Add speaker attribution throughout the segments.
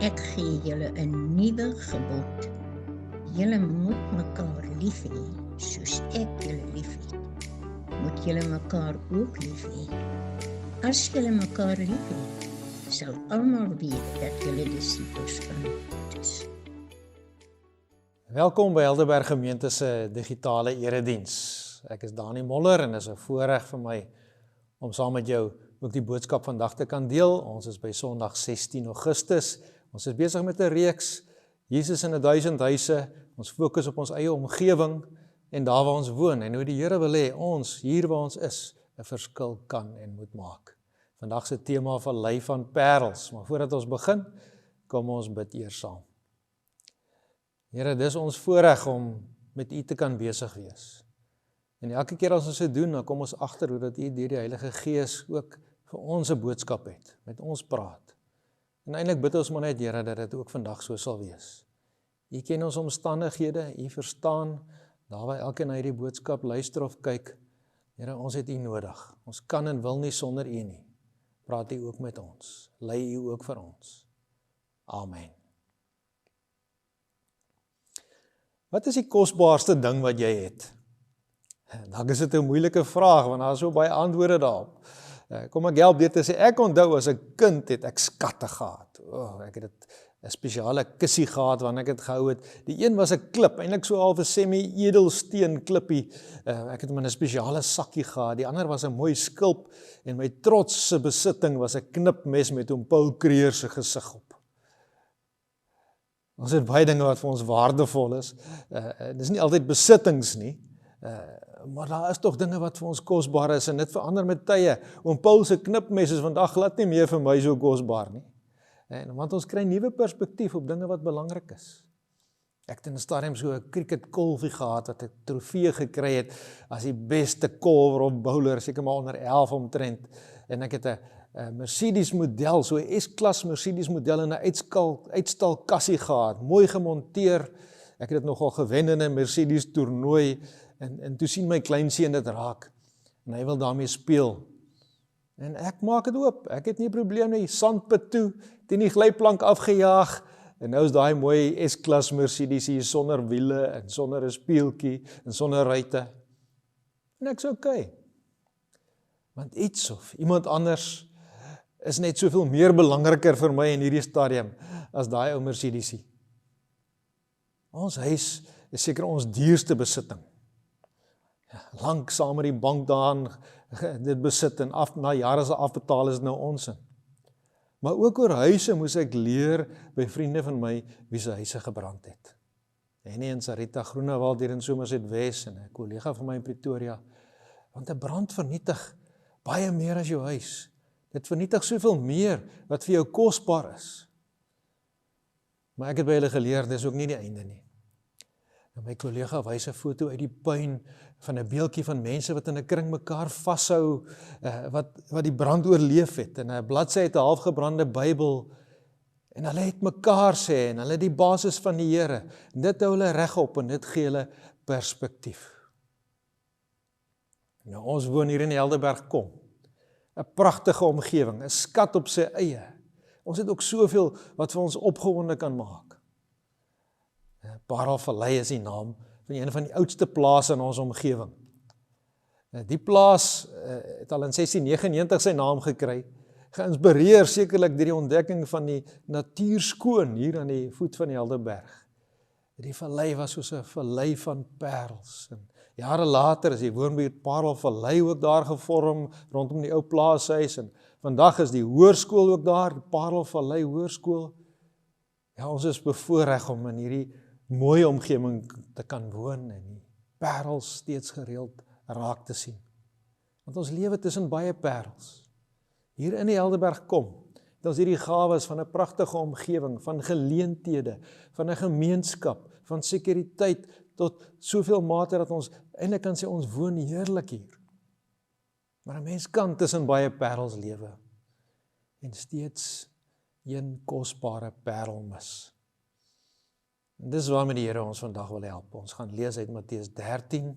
Speaker 1: Ek gee julle 'n nuwe gebod. Julle moet mekaar lief hê, soos ek julle liefhet. Moet julle mekaar ook lief hê. As julle mekaar lief het, sal almal weet dat julle disippels van God is.
Speaker 2: Welkom by Helderberg Gemeente se digitale erediens. Ek is Dani Moller en is 'n voorreg vir my om saam met jou ook die boodskap vandag te kan deel. Ons is by Sondag 16 Augustus. Ons is besig met 'n reeks Jesus in 1000 huise. Ons fokus op ons eie omgewing en daar waar ons woon en hoe die Here wil hê ons hier waar ons is 'n verskil kan en moet maak. Vandag se tema Vallei van Parels, maar voordat ons begin, kom ons bid eers saam. Here, dis ons voorreg om met U te kan besig wees. En elke keer as ons dit doen, dan kom ons agter hoe dat U deur die Heilige Gees ook vir ons 'n boodskap het, met ons praat. En eintlik bid ons maar net, Here, dat dit ook vandag so sal wees. U ken ons omstandighede, U verstaan, daar waar elkeen na hierdie boodskap luister of kyk. Here, ons het U nodig. Ons kan en wil nie sonder U nie. Praat U ook met ons. Lei U ook vir ons. Amen. Wat is die kosbaarste ding wat jy het? Dan is dit 'n moeilike vraag, want daar is so baie antwoorde daarop. Kom ek help dit te sê, ek onthou as 'n kind het ek skatte gehad. Ek het 'n spesiale kussie gehad wanneer ek dit gehou het. Die een was 'n klip, eintlik so half 'n semi-edelsteen klippie. Ek het hom in 'n spesiale sakkie gehad. Die ander was 'n mooi skulp en my trotse besitting was 'n knipmes met hom Paul Creer se gesig op. Ons het baie dinge wat vir ons waardevol is. Dis nie altyd besittings nie. Maar daar is tog dinge wat vir ons kosbaar is en dit verander met tye. Oom Paul se knipmes is vandag glad nie meer vir my so kosbaar nie. Want ons kry nuwe perspektief op dinge wat belangrik is. Ek het in 'n stadium so 'n cricketkolfie gehad wat 'n trofee gekry het as die beste kolwer of bowler, seker maar onder 11 omtrent. En ek het 'n Mercedes model, so 'n S-klas Mercedes model in 'n uitstalkassie gehad, mooi gemonteer. Ek het dit nogal gewen in 'n Mercedes toernooi. En toe sien my kleinseun dit raak, en hy wil daarmee speel. En ek maak dit oop, ek het nie 'n probleem nie, sandpit toe, teen die glyplank afgejaag, en nou is daai mooi S-klas Mercedes hier sonder wiele, en sonder 'n speeltjie, en sonder ruite. En ek's okay. Want iets of iemand anders is net soveel meer belangriker vir my in hierdie stadium, as daai ou Mercedesie. Ons huis is seker ons duurste besitting. Lang saam met die bank daarin dit besit en na jare se afbetaal is nou ons in. Maar ook oor huise moes ek leer by vriende van my wie se huise gebrand het. Henny en Sarita Groenewald hier in Somerset Wes en 'n kollega van my in Pretoria. Want 'n brand vernietig baie meer as jou huis. Dit vernietig soveel meer wat vir jou kosbaar is. Maar ek het by hulle geleer, dis ook nie die einde nie. En my kollega wys 'n foto uit die puin van 'n beeldjie van mense wat in 'n kring mekaar vashou, wat die brand oorleef het, en 'n bladsy uit 'n halfgebrande Bybel, en hulle het mekaar sê, en hulle het die basis van die Here, en dit hou hulle regop, en dit gee hulle perspektief. Nou, ons woon hier in Helderberg Kom, 'n pragtige omgewing, 'n skat op sy eie. Ons het ook soveel wat vir ons opgewonde kan maak. Parelvallei is die naam van een van die oudste plase in ons omgewing. Die plaas het al in 1699 sy naam gekry, geïnspireer sekerlik deur die ontdekking van die natuurskoon hier aan die voet van die Helderberg. Die vallei was soos 'n vallei van parels. En jare later is die woonbuurt Parelvallei ook daar gevorm rondom die ou plaashuis, en vandag is die hoërskool ook daar, die Parelvallei Hoërskool. Ja, ons is bevoorreg om in hierdie mooie omgewing te kan woon en die parels steeds gereeld raak te sien. Want ons lewe tussen baie parels. Hier in die Helderberg Kom, het ons hierdie gawes van 'n pragtige omgewing, van geleenthede, van 'n gemeenskap, van sekuriteit, tot soveel mate dat ons eintlik kan sê ons woon heerlik hier. Maar 'n mens kan tussen baie parels lewe en steeds een kosbare parel mis. En dis waarmee die Here ons vandag wil help. Ons gaan lees uit Matteus 13,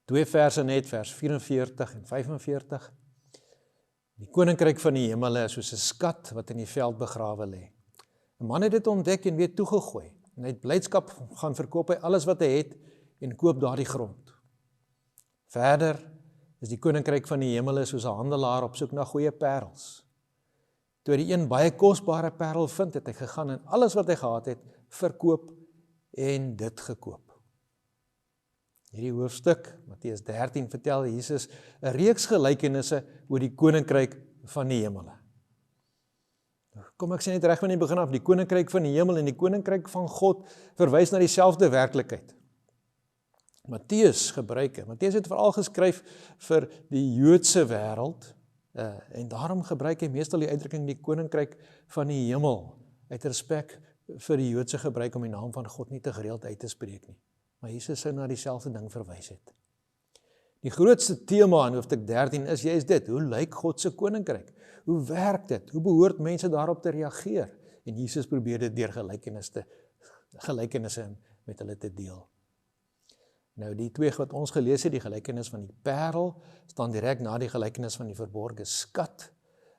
Speaker 2: 2 verse net, vers 44 en 45. Die koninkryk van die hemele is soos 'n skat wat in die veld begrawe lê. 'n Man het dit ontdek en weer toegegooi. En uit blydskap gaan verkoop hy alles wat hy het en koop daardie grond. Verder is die koninkryk van die hemele soos 'n handelaar op soek na goeie parels. Toe hy die een baie kosbare parel vind, het hy gegaan en alles wat hy gehad het, verkoop en dit gekoop. Hierdie hoofstuk, Matteus 13, vertel Jesus 'n reeks gelykenisse oor die koninkryk van die hemele. Kom ek sê net reg van die begin af, die koninkryk van die hemel en die koninkryk van God verwys na dieselfde werklikheid. Matteus het veral geskryf vir die Joodse wêreld, en daarom gebruik hy meestal die uitdrukking die koninkryk van die hemel, uit respek vir die Joodse gebruik om die naam van God nie te gereeld uit te spreek nie. Maar Jesus sou na dieselfde ding verwys het. Die grootste tema in hoofstuk 13 is juist dit, hoe lyk God se koninkryk? Hoe werk dit? Hoe behoort mense daarop te reageer? En Jesus probeer dit deur gelykenisse met hulle te deel. Nou die twee wat ons gelees het, die gelykenis van die parel, staan direk na die gelykenis van die verborgde skat.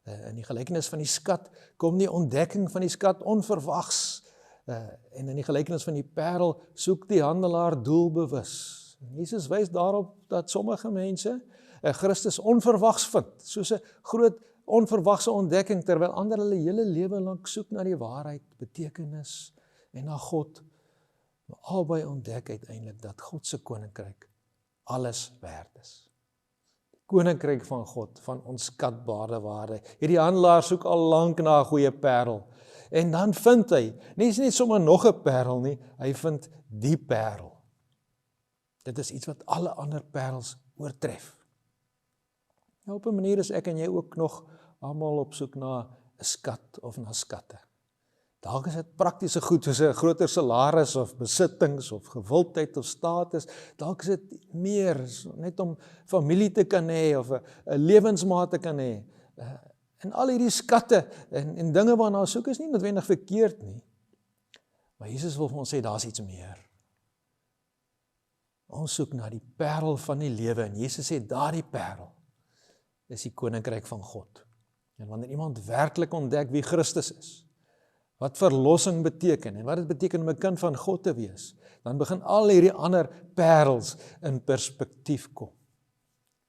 Speaker 2: In die gelykenis van die skat kom die ontdekking van die skat onverwags. En in die gelykenis van die parel soek die handelaar doelbewus. Jesus wys daarop dat sommige mense Christus onverwags vind, soos 'n groot onverwagse ontdekking, terwyl ander hulle hele lewe lank soek na die waarheid, betekenis en na God. Maar albei ontdek uiteindelik dat God se koninkryk alles werd is. Die koninkryk van God, van onskatbare waarde. Hierdie handelaar soek al lank na 'n goeie parel. En dan vind hy, nie sommer nog 'n parel nie, hy vind die parel. Dit is iets wat alle ander parels oortref. Nou op 'n manier is ek en jy ook nog almal op soek na 'n skat of na skatte. Dalk is dit praktiese goed soos 'n groter salaris of besittings of gewildheid of status. Dalk is dit meer net om familie te kan hê of 'n lewensmaat te kan hê. En al hierdie skatte en dinge waarna ons soek is nie noodwendig verkeerd nie. Maar Jesus wil vir ons sê daar's iets meer. Ons soek na die parel van die lewe en Jesus sê daardie parel is die koninkryk van God. En wanneer iemand werklik ontdek wie Christus is, wat verlossing beteken en wat dit beteken om 'n kind van God te wees, dan begin al hierdie ander parels in perspektief kom.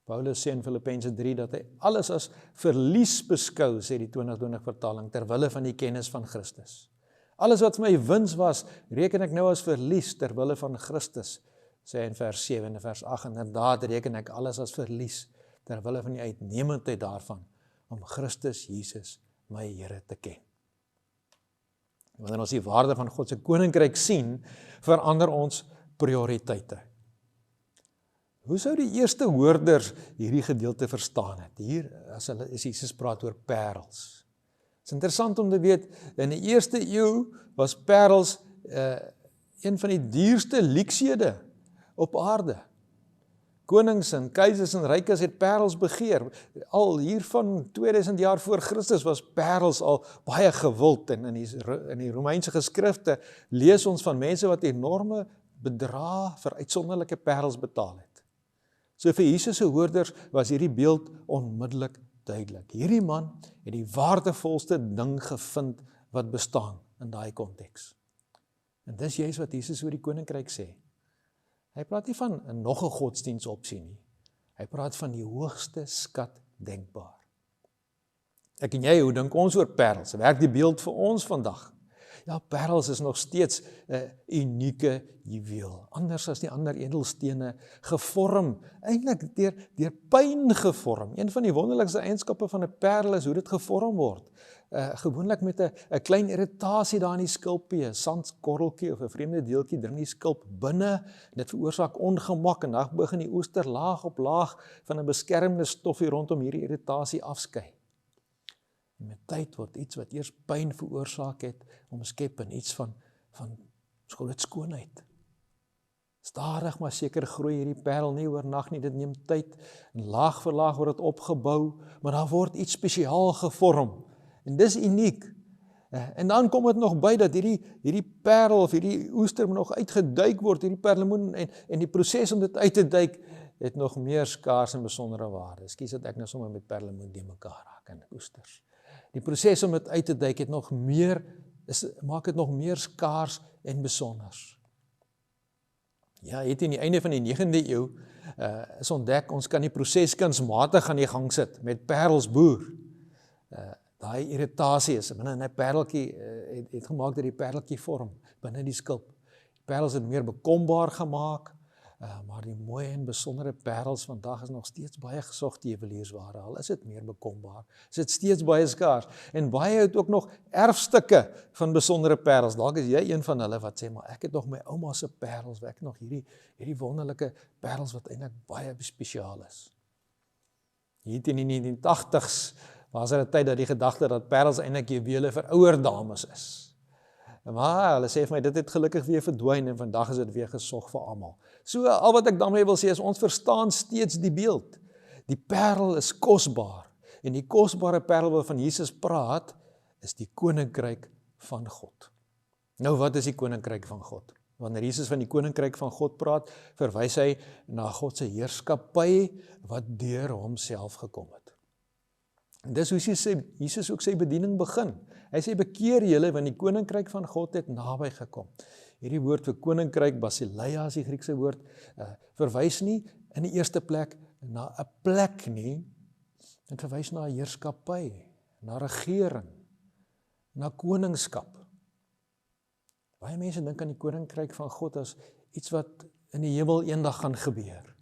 Speaker 2: Paulus sê in Filippense 3 dat hy alles as verlies beskou, sê die 2020 vertaling, terwille van die kennis van Christus. Alles wat vir my wins was, reken ek nou as verlies terwille van Christus, sê hy in vers 7 en vers 8, inderdaad reken ek alles as verlies terwille van die uitnemendheid daarvan, om Christus Jesus, my Here, te ken. Wanneer ons die waarde van God se koninkryk sien, verander ons prioriteite. Hoe sou die eerste hoorders hierdie gedeelte verstaan het? Hier, as Jesus praat oor parels. Het is interessant om te weet, in die eerste eeu was parels een van die duurste luksede op aarde. Konings en keisers en rykes het parels begeer. Al hiervan 2000 jaar voor Christus was parels al baie gewild. En in die Romeinse geskrifte lees ons van mense wat enorme bedrae vir uitsonderlike parels betaal het. So vir Jesus se hoorders was hierdie beeld onmiddellik duidelik. Hierdie man het die waardevolste ding gevind wat bestaan in daai konteks. En dis juist wat Jesus oor die koninkryk sê. Hy praat nie van nog 'n godsdiensopsie nie. Hy praat van die hoogste skat denkbaar. Ek en jy, hoe dink ons oor parels? Werk die beeld vir ons vandag? Ja, parels is nog steeds 'n unieke juweel, anders as die ander edelstene, gevorm, eintlik deur pyn gevorm. Een van die wonderlikste eienskappe van 'n parel is hoe dit gevorm word. Gewoonlik met 'n klein irritasie daar in die skulpie, 'n sandskorreltjie of 'n vreemde deeltjie dring die skulp binne, dit veroorsaak ongemak en dan begin die oester laag op laag van 'n beskermende stofie rondom hierdie irritasie afskei. En met tyd word iets wat eers pyn veroorsaak het, omskep in iets van groot skoonheid. Stadig maar seker groei hierdie parel nie oornag nie, dit neem tyd, en laag vir laag word dit opgebou, maar daar word iets spesiaal gevorm, en dis uniek. En dan kom dit nog by dat hierdie parel of hierdie oester moet nog uitgeduik word, hierdie perlemoen, en die proses om dit uit te duik, het nog meer skaars en besondere waarde. Ekskuus dat ek nou sommer met perlemoen die mekaar raak en oesters. Die proses om dit uit te duik maak dit nog meer skaars en besonders. Ja, het in die einde van die 9de eeu is ontdek, ons kan die proses kunsmatig aan die gang sit, met parels boer. Daai irritasie is, binne 'n pareltjie, het gemaak dat die pareltjie vorm, binne die skulp. Die parels het meer bekombaar gemaak, maar die mooi en besondere parels vandag is nog steeds baie gesogte juweliersware, al is dit meer bekombaar, is dit steeds baie skaars, en baie het ook nog erfstukke van besondere parels. Dalk is jy een van hulle wat sê, maar ek het nog my ouma se parels, ek het nog hierdie wonderlike parels wat eintlik baie spesiaal is. Hier in die 1980s was er 'n tyd dat die gedagte dat parels eintlik juwele vir ouer dames is. Maar hulle sê vir my, dit het gelukkig weer verdwyn en vandag is dit weer gesog vir almal. So, al wat ek daarmee wil sê is, ons verstaan steeds die beeld. Die parel is kosbaar, en die kosbare parel waarvan Jesus praat, is die koninkryk van God. Nou, wat is die koninkryk van God? Wanneer Jesus van die koninkryk van God praat, verwys hy na God se heerskappy wat deur homself gekom het. En dis hoe Jesus ook sy bediening begin. Hy sê, bekeer julle, want die koninkryk van God het naby gekom. Hierdie woord vir koninkryk, basileia is die Griekse woord, verwys nie in die eerste plek na 'n plek nie, dit verwys na 'n heerskappy, na regering, na koningskap. Baie mense dink aan die koninkryk van God as iets wat in die hemel eendag gaan gebeur.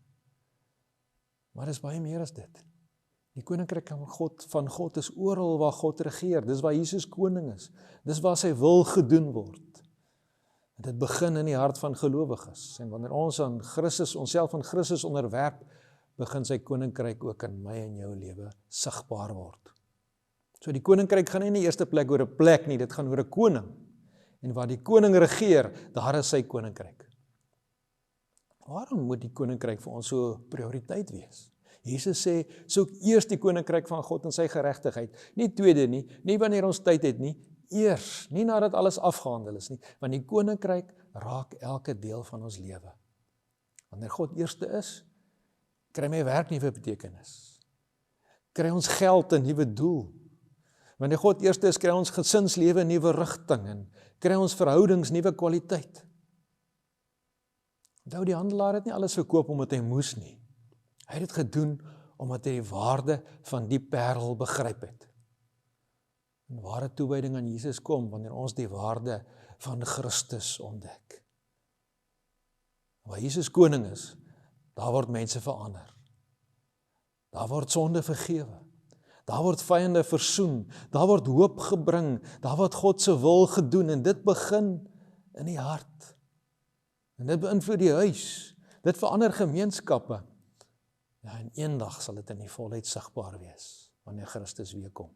Speaker 2: Maar dit is baie meer as dit. Die koninkryk van God is oral waar God regeer. Dis waar Jesus koning is. Dis waar sy wil gedoen word. En dit begin in die hart van gelowiges. En wanneer ons aan Christus, onsself aan Christus onderwerp, begin sy koninkryk ook in my en jou lewe sigbaar word. So die koninkryk gaan nie in die eerste plek oor 'n plek nie, dit gaan oor 'n koning. En waar die koning regeer, daar is sy koninkryk. Waarom moet die koninkryk vir ons so prioriteit wees? Jesus sê, soek eers die koninkryk van God en sy geregtigheid. Nie tweede nie wanneer ons tyd het nie, eers, nie nadat alles afgehandel is nie, want die koninkryk raak elke deel van ons lewe. Wanneer God eerste is, kry my werk nuwe betekenis. Kry ons geld 'n nuwe doel. Wanneer God eerste is, kry ons gesinslewe 'n nuwe rigting en kry ons verhoudings nuwe kwaliteit. Onthou, die handelaar het nie alles verkoop omdat hy moes nie. Hy het dit gedoen omdat hy die waarde van die parel begryp het. En ware toewyding aan Jesus kom wanneer ons die waarde van Christus ontdek. Waar Jesus koning is, daar word mense verander. Daar word sonde vergewe. Daar word vyande versoen. Daar word hoop gebring. Daar word God se wil gedoen en dit begin in die hart. En dit beïnvloed die huis. Dit verander gemeenskappe. Ja, en eendag sal dit in die volheid sigbaar wees, wanneer Christus weer kom.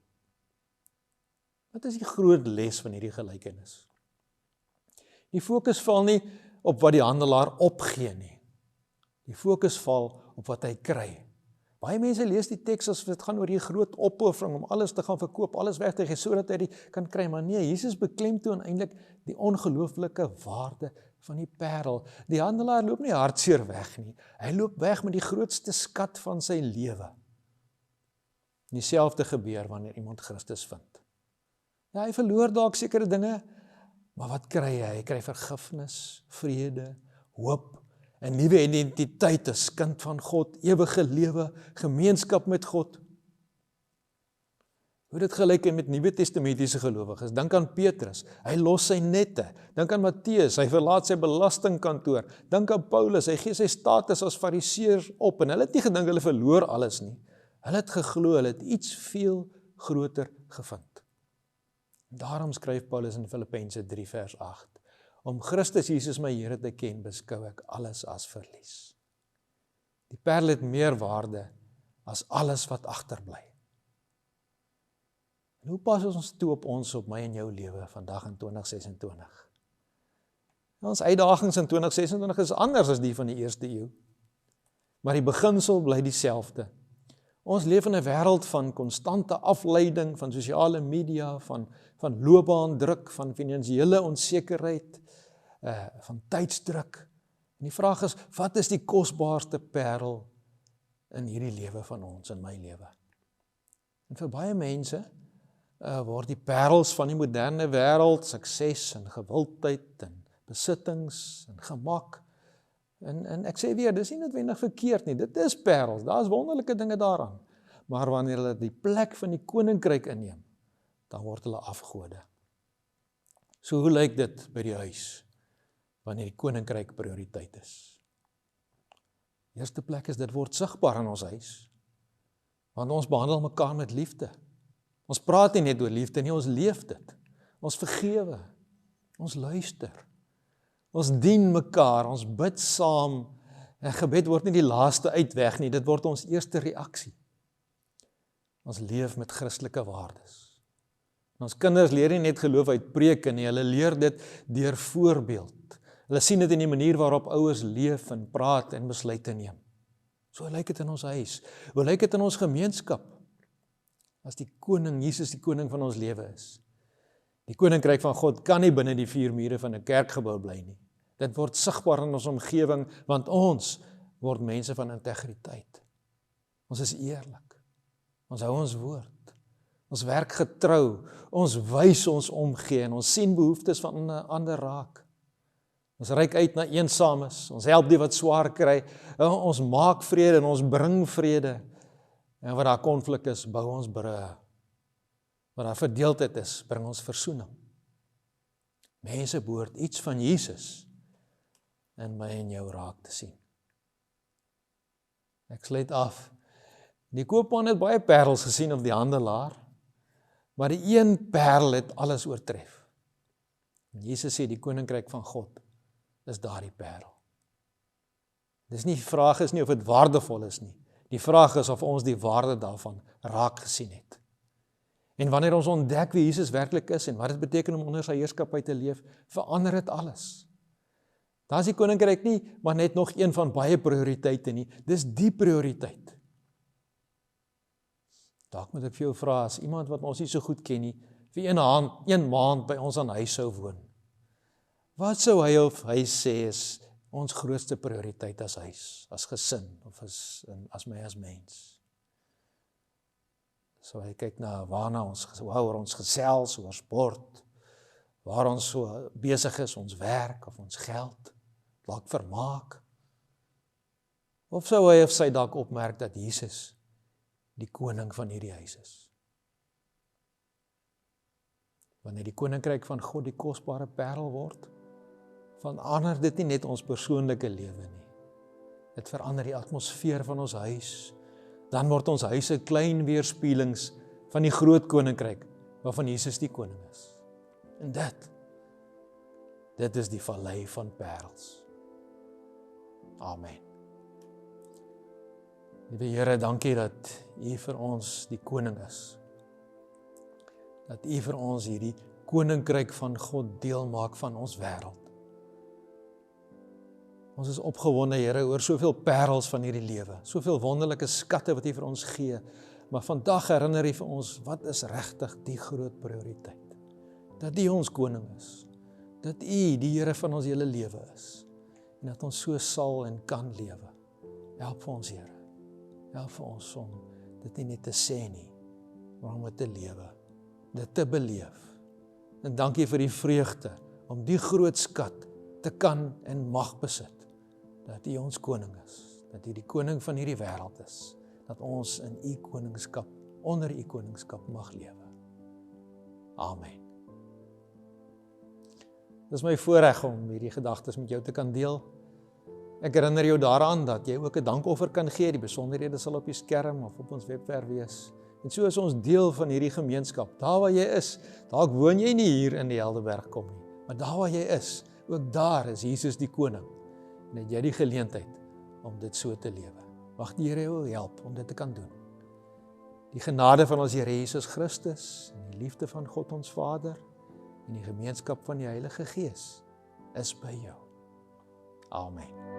Speaker 2: Wat is die groot les van hierdie gelykenis? Die fokus val nie op wat die handelaar opgee nie. Die fokus val op wat hy kry. Baie mense lees die teks as dit gaan oor die groot opoffering om alles te gaan verkoop, alles weg te gee, sodat hy die kan kry. Maar nee, Jesus beklemtoon eintlik die ongelooflike waarde van die parel. Die handelaar loop nie hartseer weg nie. Hy loop weg met die grootste skat van sy lewe. Dieselfde gebeur wanneer iemand Christus vind. Ja, hy verloor dalk sekere dinge, maar wat kry hy? Hy kry vergifnis, vrede, hoop, 'n nuwe identiteit as kind van God, ewige lewe, gemeenskap met God. Hoe dit gelyk met Nuwe Testamentiese gelowiges. Dink aan Petrus, hy los sy nette. Dink aan Matteus, hy verlaat sy belastingkantoor. Dink aan Paulus, hy gee sy status as fariseer op en hulle het nie gedink hulle verloor alles nie. Hulle het geglo, hulle het iets veel groter gevind. Daarom skryf Paulus in Filippense 3 vers 8. Om Christus Jesus my Here te ken, beskou ek alles as verlies. Die parel het meer waarde as alles wat agterbly. En hoe pas ons toe op my en jou lewe vandag in 2026? Ons uitdagings in 2026 is anders as die van die eerste eeu. Maar die beginsel bly dieselfde. Ons leef in 'n wêreld van konstante afleiding, van sosiale media, van loopbaandruk, van finansiële onsekerheid, van tydsdruk. En die vraag is, wat is die kosbaarste parel in hierdie lewe van ons, in my lewe. En vir baie mense word die parels van die moderne wêreld, sukses en gewildheid en besittings en gemak. En ek sê weer, dis nie noodwendig verkeerd nie, dit is parels, daar is wonderlike dinge daaraan. Maar wanneer hulle die plek van die koninkryk inneem, dan word hulle afgode. So hoe lyk dit by die huis, wanneer die koninkryk prioriteit is? Eerste plek is, dit word sigbaar in ons huis, want ons behandel mekaar met liefde. Ons praat nie net oor liefde nie, ons leef dit. Ons vergewe, ons luister, ons dien mekaar, ons bid saam. En gebed word nie die laaste uitweg nie, dit word ons eerste reaksie. Ons leef met Christelike waardes. En ons kinders leer nie net geloof uit preke nie, hulle leer dit deur voorbeeld. Hulle sien dit in die manier waarop ouers leef en praat en besluite neem. So lyk dit in ons huis. Hoe lyk dit in ons gemeenskap? As die koning, Jesus die koning van ons lewe is. Die koninkryk van God kan nie binne die 4 mure van 'n kerkgebou bly nie. Dit word sigbaar in ons omgewing, want ons word mense van integriteit. Ons is eerlik. Ons hou ons woord. Ons werk getrou. Ons wys ons omgee en ons sien behoeftes van ander raak. Ons reik uit na eensames. Ons help die wat swaar kry. Ons maak vrede en ons bring vrede. En waar daar konflik is, bou ons brûe. Waar daar verdeeldheid is, bring ons versoening. Mense behoort iets van Jesus in my en jou raak te sien. Ek sluit af. Die koopman het baie parels gesien of die handelaar, maar die een parel het alles oortref. En Jesus sê die koninkryk van God is daardie parel. Dis nie, die vraag is nie of dit waardevol is nie. Die vraag is of ons die waarde daarvan raak gesien het. En wanneer ons ontdek wie Jesus werklik is en wat dit beteken om onder sy heerskappy te leef, verander dit alles. Daar is die koninkryk nie, maar net nog een van baie prioriteite nie. Dis die prioriteit. Dalk moet ek vir jou vra, as iemand wat ons nie so goed ken nie, vir een maand by ons aan huis sou woon. Wat sou hy of hy sê is ons grootste prioriteit as huis, as gesin, of as my as mens? So hy kyk na waarna ons gesels, oor sport, waar ons so besig is, ons werk of ons geld, dalk vermaak. Of sou hy of sy dalk opmerk dat Jesus die koning van hierdie huis is? Wanneer die koninkryk van God die kosbare parel word, verander dit nie net ons persoonlike lewe nie. Dit verander die atmosfeer van ons huis. Dan word ons huise klein weerspieëlings van die groot koninkryk, waarvan Jesus die koning is. En dit is die vallei van parels. Amen. Liewe Here, dankie dat U vir ons die koning is. Dat U vir ons hierdie koninkryk van God deel maak van ons wêreld. Ons is opgewonde, Here, oor soveel parels van hierdie lewe, soveel wonderlike skatte wat U vir ons gee, maar vandag herinner U vir ons, wat is regtig die groot prioriteit? Dat U ons koning is, dat U die Here van ons hele lewe is, en dat ons so sal en kan lewe. Help vir ons, Here, help vir ons om dit nie net te sê nie, maar om dit te lewe, dit te beleef. En dankie vir die vreugde, om die groot skat te kan en mag besit, dat U ons koning is, dat U die koning van hierdie wêreld is, dat ons in U koningskap, onder U koningskap mag lewe. Amen. Dit is my voorreg om hierdie gedagtes met jou te kan deel. Ek herinner jou daaraan dat jy ook 'n dankoffer kan gee, die besonderhede sal op die skerm of op ons webwerf wees. En so is ons deel van hierdie gemeenskap, daar waar jy is, dalk woon jy nie hier in die Helderberg kom nie, maar daar waar jy is, ook daar is Jesus die koning. En het jy die geleentheid om dit so te lewe. Mag die Here jou help om dit te kan doen. Die genade van ons Here Jesus Christus, en die liefde van God ons Vader, en die gemeenskap van die Heilige Gees, is by jou. Amen.